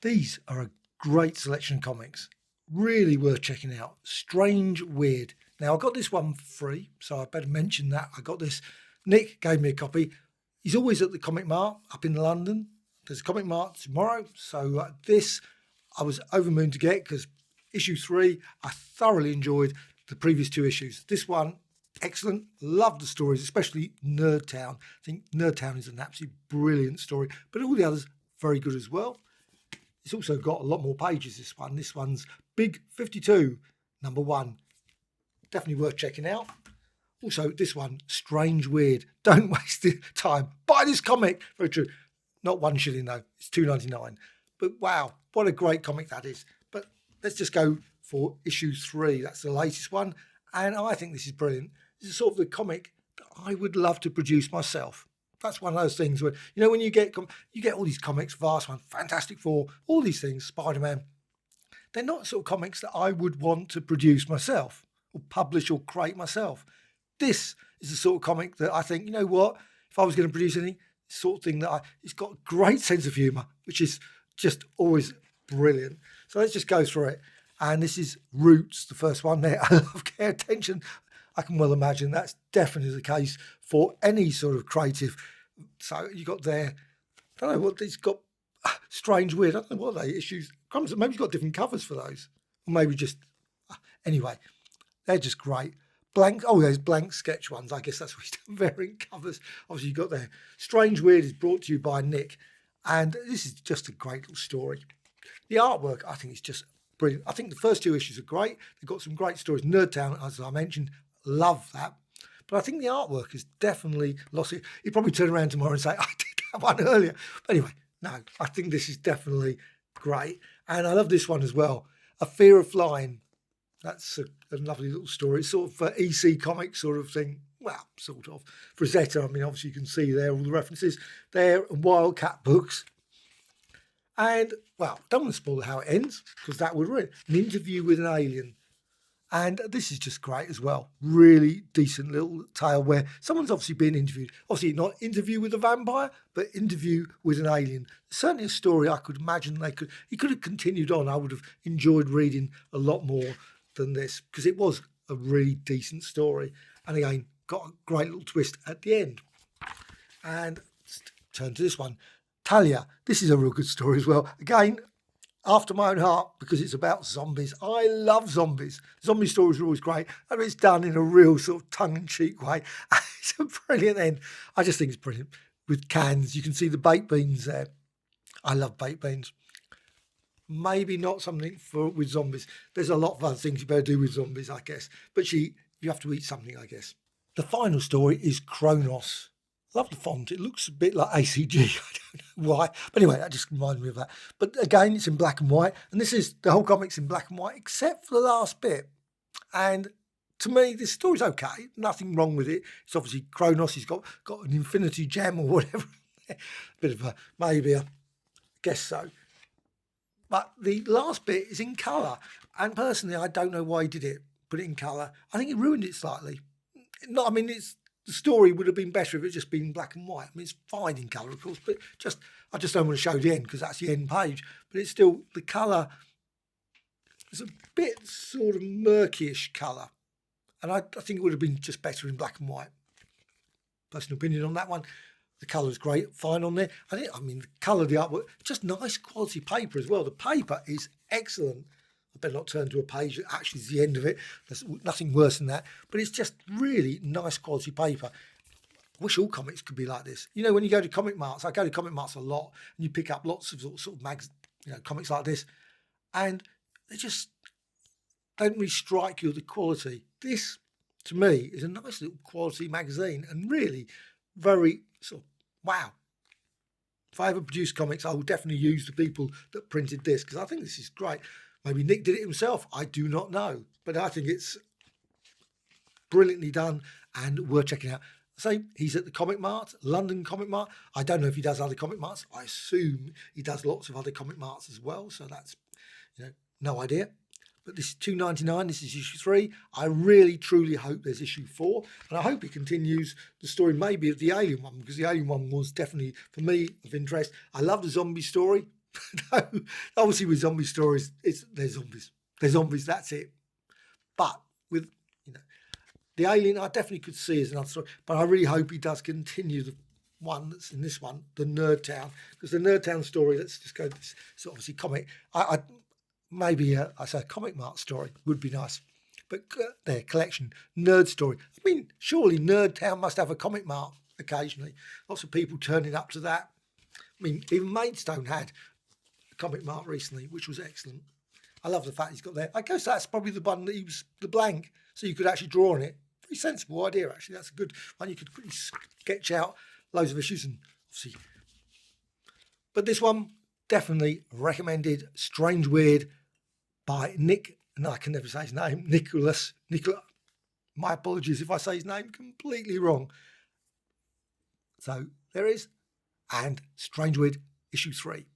These are a great selection of comics. Really worth checking out. Strange Weird. Now, I got this one for free, so I better mention that. I got this. Nick gave me a copy. He's always at the Comic Mart up in London. There's a Comic Mart tomorrow. So this I was over the moon to get because issue 3, I thoroughly enjoyed the previous 2 issues. This one, excellent. Love the stories, especially Nerd Town. I think Nerd Town is an absolutely brilliant story, but all the others very good as well. It's also got a lot more pages, this one. This one's Big 52, number 1. Definitely worth checking out. Also, this one, Strange Weird. Don't waste the time. Buy this comic. Very true. Not 1 shilling though. It's $2.99. But wow, what a great comic that is. But let's just go for issue 3. That's the latest one. And I think this is brilliant. This is sort of the comic that I would love to produce myself. That's one of those things where, when you get all these comics, Vast One, Fantastic Four, all these things, Spider-Man, they're not sort of comics that I would want to produce myself or publish or create myself. This is the sort of comic that I think, if I was going to produce anything, sort of thing that it's got a great sense of humour, which is just always brilliant. So let's just go through it. And this is Roots, the first one there. I love Care Attention. I can well imagine that's definitely the case for any sort of creative. So you got there, I don't know what it's got. Strange Weird. I don't know what they issues. Maybe it's got different covers for those, or maybe just anyway. They're just great. There's blank sketch ones. I guess that's what he's done. Variant covers. Obviously, you got there. Strange Weird is brought to you by Nick, and this is just a great little story. The artwork, I think, is just brilliant. I think the first 2 issues are great. They've got some great stories. Nerd Town, as I mentioned, love that. But I think the artwork has definitely lost it. He'd probably turn around tomorrow and say, I did that one earlier. But anyway, no, I think this is definitely great. And I love this one as well. A Fear of Flying. That's a lovely little story. It's sort of EC Comics sort of thing. Well, sort of. Rosetta, obviously you can see there all the references there. And Wildcat books. And, don't want to spoil how it ends because that would ruin it. An interview with an alien. And this is just great as well. Really decent little tale where someone's obviously being interviewed. Obviously not interview with a vampire, but interview with an alien. Certainly a story I could imagine he could have continued on. I would have enjoyed reading a lot more than this because it was a really decent story. And again, got a great little twist at the end. And let's turn to this one. Talia. This is a real good story as well. Again, after my own heart because it's about zombies. I love zombies. Zombie stories are always great. And it's done in a real sort of tongue-in-cheek way. It's a brilliant end. I just think it's brilliant. With cans, you can see the baked beans there. I love baked beans. Maybe not something with zombies. There's a lot of other things you better do with zombies, I guess. But you have to eat something, I guess. The final story is Kronos. Love the font. It looks a bit like ACG. I don't know why. But anyway, that just reminded me of that. But again, it's in black and white. And the whole comic's in black and white, except for the last bit. And to me, this story's okay. Nothing wrong with it. It's obviously Kronos. He's got an infinity gem or whatever. Bit of I guess so. But the last bit is in colour. And personally, I don't know why he did it. Put it in colour. I think it ruined it slightly. The story would have been better if it just been black and white. It's fine in colour, of course, but I just don't want to show the end because that's the end page. But it's still, the colour is a bit sort of murkyish colour. And I think it would have been just better in black and white. Personal opinion on that one. The colour is great, fine on there. The colour of the artwork, just nice quality paper as well. The paper is excellent. I better not turn to a page that actually is the end of it. There's nothing worse than that. But it's just really nice quality paper. I wish all comics could be like this. When you go to comic marts, I go to comic marts a lot, and you pick up lots of sort of comics like this, and they just don't really strike you with the quality. This, to me, is a nice little quality magazine, and really very sort of wow. If I ever produce comics, I will definitely use the people that printed this because I think this is great. Maybe Nick did it himself. I do not know. But I think it's brilliantly done and worth checking out. He's at the Comic Mart, London Comic Mart. I don't know if he does other comic marts. I assume he does lots of other comic marts as well. So that's, no idea. But this is $2.99. This is issue 3. I really, truly hope there's issue 4. And I hope it continues the story maybe of the alien one because the alien one was definitely, for me, of interest. I love the zombie story. No, obviously with zombie stories, they're zombies. They're zombies, that's it. But with, the Alien, I definitely could see as another story, but I really hope he does continue the one that's in this one, the Nerd Town, because the Nerd Town story, let's just go, this obviously comic, maybe I say a Comic Mart story would be nice, but their collection, Nerd Story. I mean, surely Nerd Town must have a Comic Mart occasionally. Lots of people turning up to that. I mean, even Maidstone had a Comic Mart recently, which was excellent. I love the fact he's got there. I guess that's probably the one that he was the blank, so you could actually draw on it. Very sensible idea, actually. That's a good one. You could quickly sketch out loads of issues and obviously. But this one, definitely recommended. Strange Weird by Nick, and I can never say his name, Neocleous. My apologies if I say his name completely wrong. So there is, and Strange Weird issue 3.